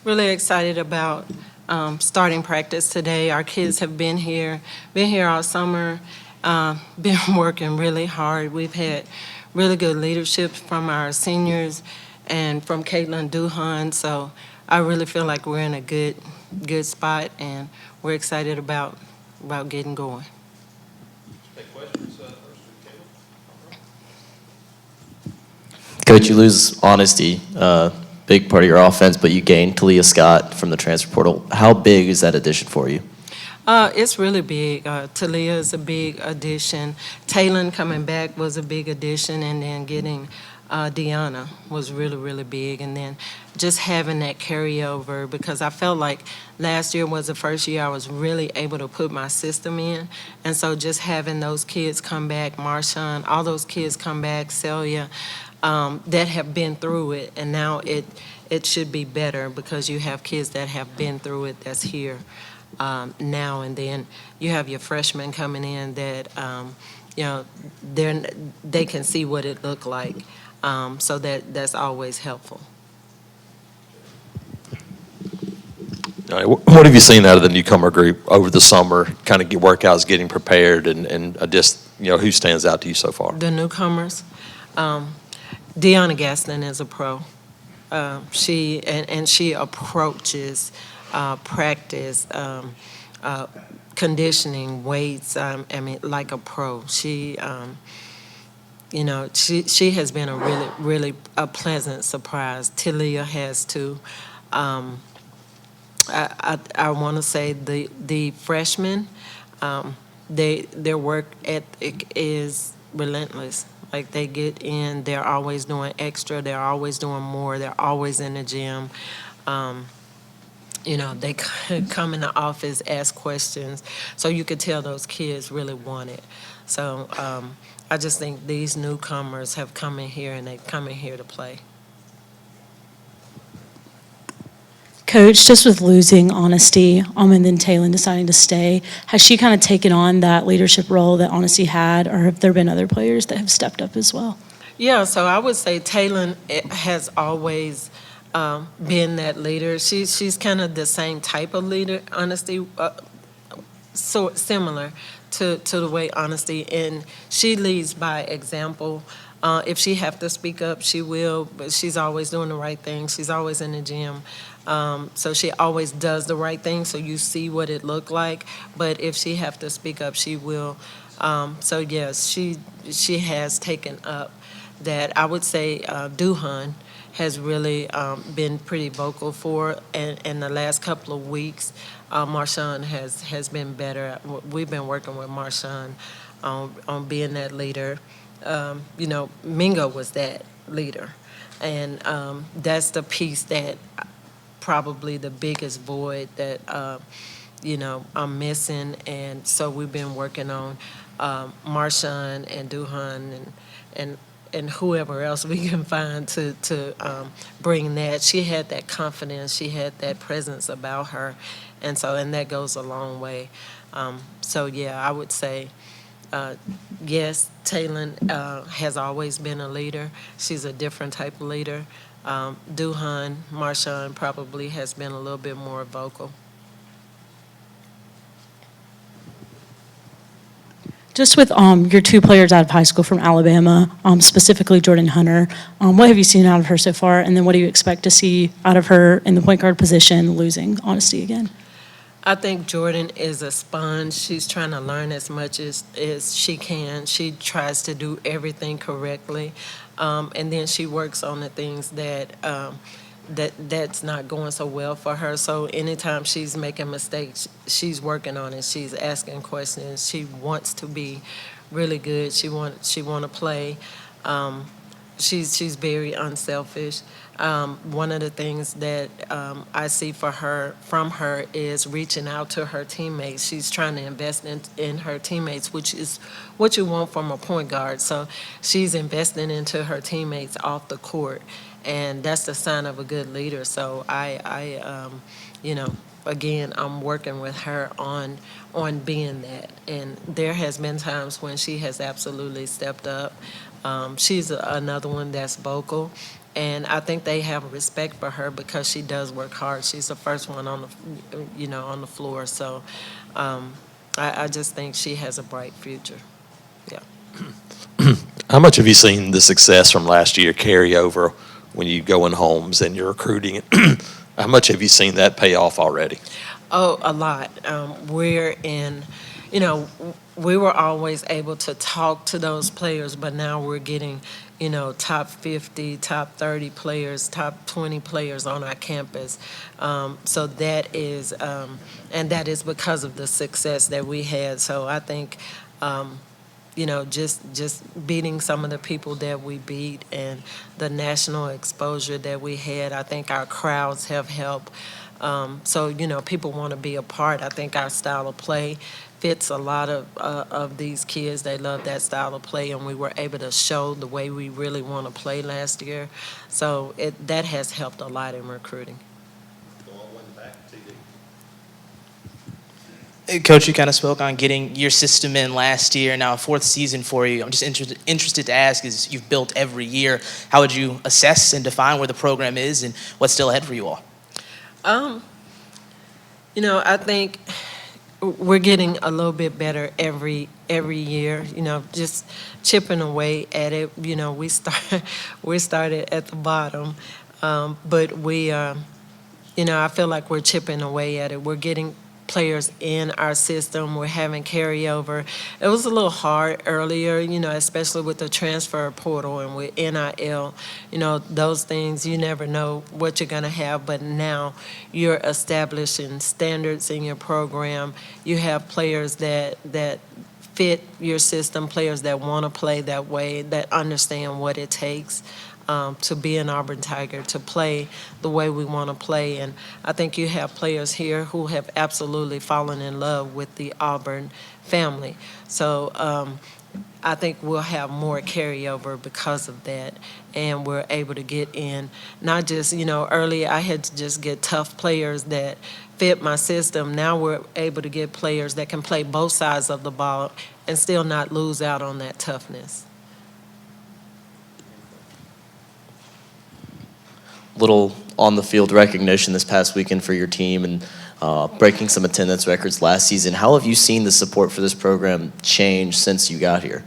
Really excited about starting practice today. Our kids have been here all summer, been working really hard. We've had really good leadership from our seniors and from Caitlin Duhan. So I really feel like we're in a good spot, and we're excited about getting going. Take questions first with Coach, you lose honesty, big part of your offense, but you gain Talia Scott from the transfer portal. How big is that addition for you? It's really big. Talia is a big addition. Taylon coming back was a big addition, and then getting Deanna was really, really big. And then just having that carryover, because I felt like last year was the first year I was really able to put my system in. And so just having those kids come back, Marshawn, all those kids come back, Celia, that have been through it, and now it should be better because you have kids that have been through it that's here now, and then you have your freshmen coming in that you know they can see what it looked like, so that's always helpful. All right, what have you seen out of the newcomer group over the summer? Kind of get workouts, getting prepared, and just who stands out to you so far? The newcomers, Deanna Gaston is a pro. She approaches practice, conditioning, weights. I mean, like a pro. She has been a really a pleasant surprise. Tilia has too. I want to say the freshmen, their work ethic is relentless. Like they get in, they're always doing extra, they're always doing more, they're always in the gym. They come in the office, ask questions, so you could tell those kids really want it. So I just think these newcomers have come in here and they come in here to play. Coach, just with losing Honesty, and then Taylon deciding to stay, has she kind of taken on that leadership role that Honesty had, or have there been other players that have stepped up as well? Yeah, so I would say Taylon has always been that leader. She's kind of the same type of leader, Honesty, so similar to the way Honesty, and she leads by example. If she have to speak up, she will, but she's always doing the right thing. She's always in the gym. So she always does the right thing, so you see what it looked like. But if she have to speak up, she will. So yes, she has taken up that. I would say Duhan has really been pretty vocal for, and in the last couple of weeks, Marshawn has been better. We've been working with Marshawn on being that leader. Mingo was that leader, and that's the piece that probably the biggest void that I'm missing, and so we've been working on Marshawn and Duhan and whoever else we can find to bring that. She had that confidence, she had that presence about her, and that goes a long way. So yeah, I would say. Yes, Taylon has always been a leader. She's a different type of leader. Duhan, Marshawn probably has been a little bit more vocal. Just with your two players out of high school from Alabama, specifically Jordan Hunter, what have you seen out of her so far, and then what do you expect to see out of her in the point guard position, losing Honesty again? I think Jordan is a sponge. She's trying to learn as much as she can. She tries to do everything correctly, and then she works on the things that's not going so well for her. So anytime she's making mistakes, she's working on it. She's asking questions. She wants to be really good. She want to play. She's very unselfish. One of the things that I see from her is reaching out to her teammates. She's trying to invest in her teammates, which is what you want from a point guard. So she's investing into her teammates off the court, and that's the sign of a good leader. So again, I'm working with her on being that. And there has been times when she has absolutely stepped up. She's another one that's vocal. And I think they have respect for her because she does work hard. She's the first one on on the floor. So I just think she has a bright future. Yeah. How much have you seen the success from last year carry over when you go in homes and you're recruiting? How much have you seen that pay off already? Oh, a lot. We're in, we were always able to talk to those players, but now we're getting, top 50, top 30 players, top 20 players on our campus. So that is, and that is because of the success that we had. So I think, just beating some of the people that we beat and the national exposure that we had, I think our crowds have helped. So, people want to be a part. I think our style of play fits a lot of these kids. They love that style of play, and we were able to show the way we really want to play last year. So that has helped a lot in recruiting. Coach, you kind of spoke on getting your system in last year, now a fourth season for you. I'm just interested to ask, as you've built every year, how would you assess and define where the program is and what's still ahead for you all? I think we're getting a little bit better every year. Just chipping away at it. We started at the bottom, but I feel like we're chipping away at it. We're getting players in our system. We're having carryover. It was a little hard earlier, especially with the transfer portal and with NIL. Those things, you never know what you're going to have, but now you're establishing standards in your program. You have players that fit your system, players that want to play that way, that understand what it takes to be an Auburn Tiger, to play the way we want to play. And I think you have players here who have absolutely fallen in love with the Auburn family. So I think we'll have more carryover because of that. And we're able to get in, not just, earlier I had to just get tough players that fit my system. Now we're able to get players that can play both sides of the ball and still not lose out on that toughness. Little on the field recognition this past weekend for your team and breaking some attendance records last season. How have you seen the support for this program change since you got here?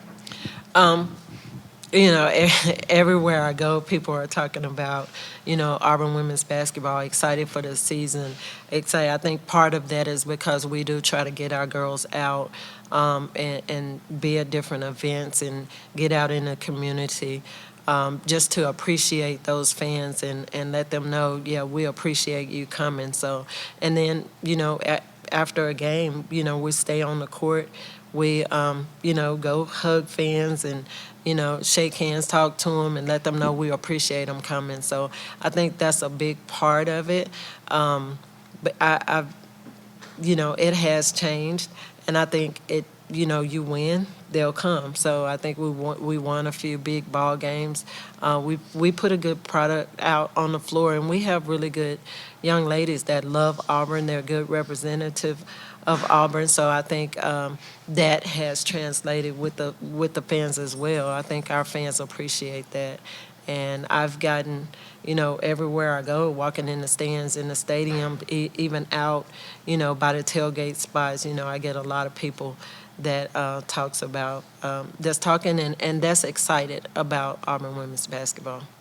Everywhere I go, people are talking about, Auburn women's basketball, excited for the season. Excited. I think part of that is because we do try to get our girls out and be at different events and get out in the community. Just to appreciate those fans and let them know, yeah, we appreciate you coming. So, and then, after a game, we stay on the court. We, go hug fans and, shake hands, talk to them, and let them know we appreciate them coming. So I think that's a big part of it. But it has changed, and I think it, you win, they'll come. So I think we won a few big ball games. We put a good product out on the floor, and we have really good young ladies that love Auburn. They're good representative of Auburn. So I think that has translated with the fans as well. I think our fans appreciate that. And I've gotten, everywhere I go, walking in the stands, in the stadium, even out, by the tailgate spots, I get a lot of people that talks about, that's talking and that's excited about Auburn women's basketball.